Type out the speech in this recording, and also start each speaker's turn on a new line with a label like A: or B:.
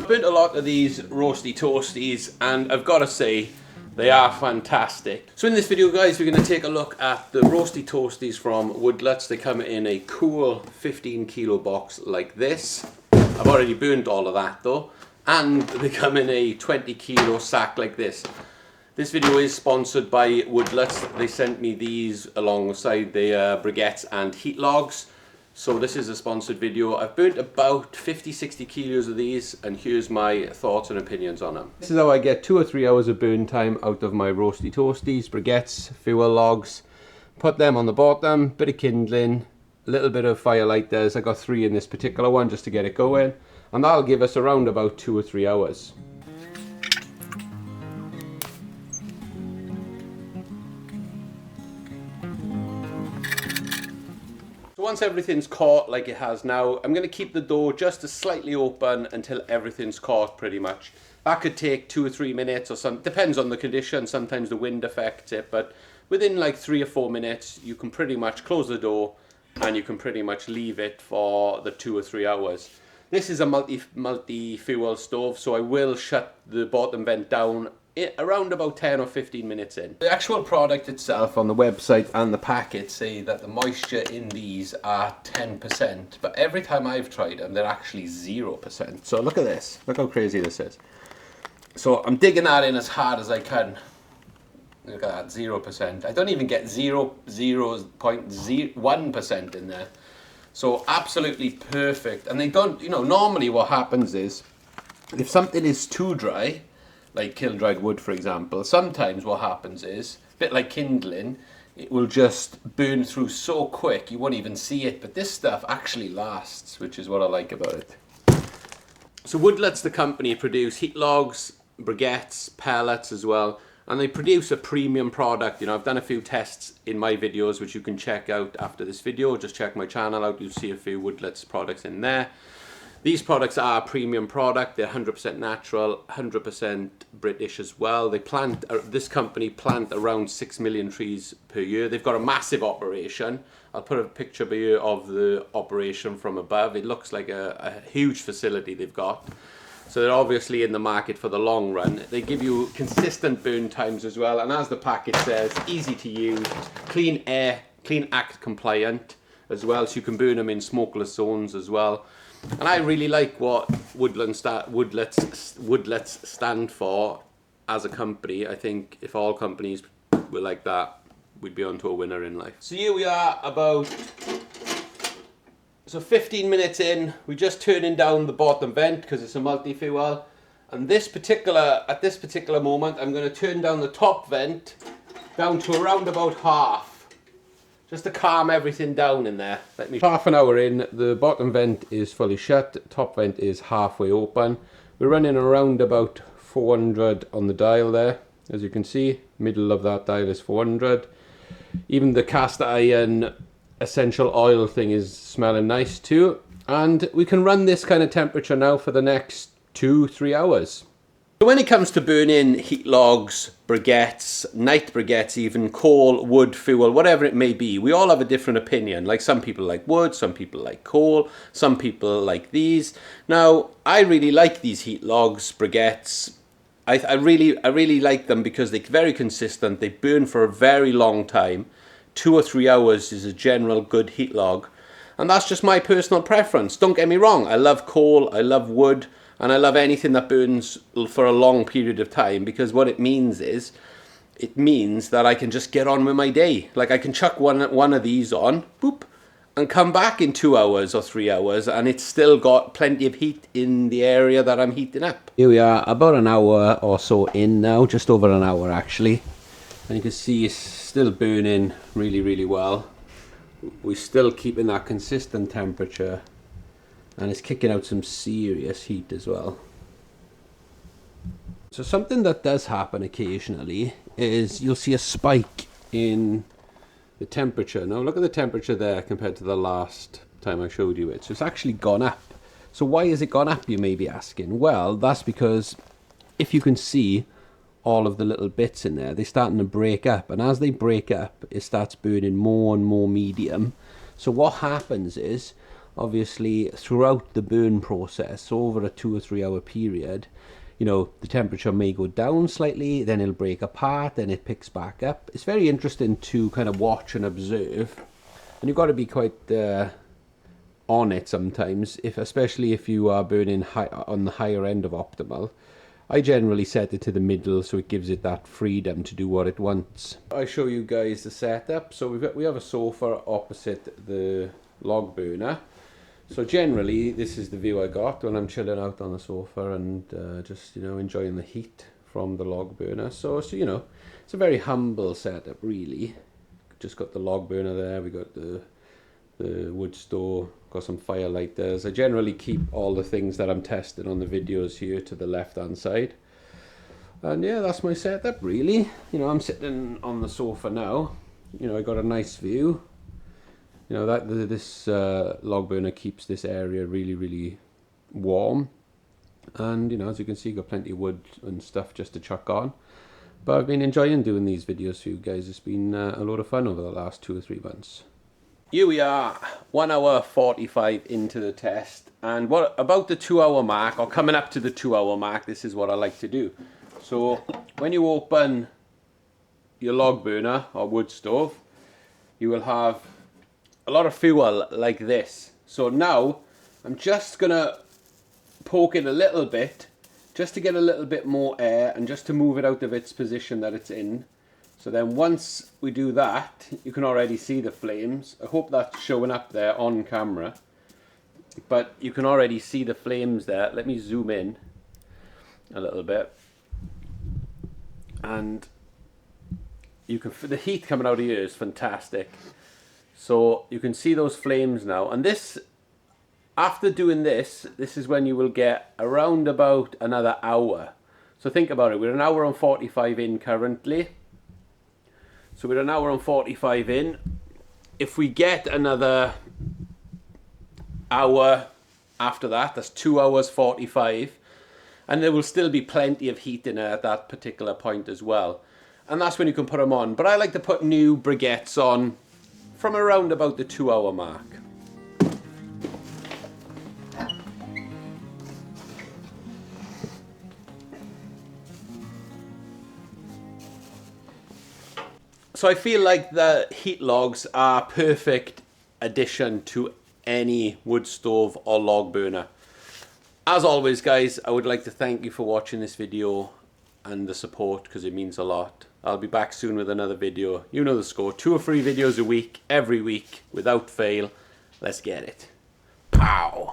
A: burnt a lot of these roasty toasties, and I've got to say, they are fantastic. So in this video, guys, we're going to take a look at the roasty toasties from Woodlets. They come in a cool 15 kilo box like this. I've already burnt all of that though. And they come in a 20 kilo sack like this. This video is sponsored by Woodlets. They sent me these alongside the briquettes and heat logs. So this is a sponsored video. I've burnt about 50-60 kilos of these, and here's my thoughts and opinions on them. This is how I get 2 or 3 hours of burn time out of my roasty toasties, briquettes, fuel logs. Put them on the bottom, bit of kindling, a little bit of fire lighters. I got 3 in this particular one just to get it going, and that'll give us around about 2 or 3 hours. So once everything's caught like it has now, I'm going to keep the door just slightly open until everything's caught pretty much. That could take 2 or 3 minutes or something, depends on the condition. Sometimes the wind affects it, but within like 3 or 4 minutes you can pretty much close the door and you can pretty much leave it for the 2 or 3 hours. This is a multi-fuel stove, so I will shut the bottom vent down around about 10 or 15 minutes in. The actual product itself on the website and the packet say that the moisture in these are 10%, but every time I've tried them they're actually 0%. So look at this, look how crazy this is. So I'm digging that in as hard as I can. Look at that, 0%. I don't even get 0.01% in there. So absolutely perfect. And they don't, you know, normally what happens is if something is too dry, like kiln-dried wood for example, sometimes what happens is, a bit like kindling, it will just burn through so quick you won't even see it, but this stuff actually lasts, which is what I like about it. So Woodlets, the company, produce heat logs, briquettes, pellets as well, and they produce a premium product. You know, I've done a few tests in my videos which you can check out after this video. Just check my channel out, you'll see a few Woodlets products in there. These products are a premium product. They're 100% natural, 100% British as well. They plant, this company plant around 6 million trees per year. They've got a massive operation. I'll put a picture here of the operation from above. It looks like a huge facility they've got. So they're obviously in the market for the long run. They give you consistent burn times as well. And as the packet says, easy to use, clean air, clean act compliant as well. So you can burn them in smokeless zones as well. And I really like what Woodlets stand for as a company. I think if all companies were like that, we'd be onto a winner in life. So here we are about 15 minutes in. We're just turning down the bottom vent because it's a multi-fuel. And at this particular moment, I'm going to turn down the top vent down to around about half. Just to calm everything down in there. Half an hour in, the bottom vent is fully shut, top vent is halfway open. We're running around about 400 on the dial there. As you can see, middle of that dial is 400. Even the cast iron essential oil thing is smelling nice too. And we can run this kind of temperature now for the next 2-3 hours. So when it comes to burning heat logs, briquettes, night briquettes even, coal, wood, fuel, whatever it may be, we all have a different opinion. Like some people like wood, some people like coal, some people like these. Now, I really like these heat logs, briquettes. I really like them because they're very consistent. They burn for a very long time. 2 or 3 hours is a general good heat log. And that's just my personal preference. Don't get me wrong, I love coal, I love wood, and I love anything that burns for a long period of time, because what it means is, it means that I can just get on with my day. Like I can chuck one of these on, boop, and come back in 2 hours or 3 hours, and it's still got plenty of heat in the area that I'm heating up. Here we are, about an hour or so in now, just over an hour actually. And you can see it's still burning really, really well. We're still keeping that consistent temperature. And it's kicking out some serious heat as well. So something that does happen occasionally is you'll see a spike in the temperature. Now look at the temperature there compared to the last time I showed you it. So it's actually gone up. So why has it gone up, you may be asking? Well, that's because if you can see all of the little bits in there, they're starting to break up. And as they break up, it starts burning more and more medium. So what happens is, obviously throughout the burn process, so over a 2 or 3 hour period, you know, the temperature may go down slightly, then it'll break apart, then it picks back up. It's very interesting to kind of watch and observe, and you've got to be quite on it sometimes, especially if you are burning on the higher end of optimal. I generally set it to the middle so it gives it that freedom to do what it wants. I show you guys the setup. So we have a sofa opposite the log burner. So generally this is the view I got when I'm chilling out on the sofa and just, you know, enjoying the heat from the log burner. So you know, it's a very humble setup really. Just got the log burner there, we got the wood stove, got some fire lighters. I generally keep all the things that I'm testing on the videos here to the left hand side. And yeah, that's my setup really. You know, I'm sitting on the sofa now. You know, I got a nice view. You know, this log burner keeps this area really warm. And you know, as you can see, got plenty of wood and stuff just to chuck on. But I've been enjoying doing these videos for you guys. It's been a lot of fun over the last 2 or 3 months. Here we are, 1 hour 45 into the test, and what about the 2 hour mark, or coming up to the 2 hour mark, this is what I like to do. So when you open your log burner or wood stove, you will have a lot of fuel like this. So now I'm just gonna poke it a little bit just to get a little bit more air and just to move it out of its position that it's in. So then once we do that, you can already see the flames. I hope that's showing up there on camera. But you can already see the flames there. Let me zoom in a little bit. And you can, the heat coming out of here is fantastic. So you can see those flames now. And this, after doing this, this is when you will get around about another hour. So think about it, we're an hour and 45 in currently. So we're an hour and 45 in. If we get another hour after that, that's 2 hours 45. And there will still be plenty of heat in it at that particular point as well. And that's when you can put them on. But I like to put new briquettes on from around about the 2 hour mark. So I feel like the heat logs are a perfect addition to any wood stove or log burner. As always guys, I would like to thank you for watching this video and the support, because it means a lot. I'll be back soon with another video. You know the score, 2 or 3 videos a week, every week, without fail. Let's get it. Pow!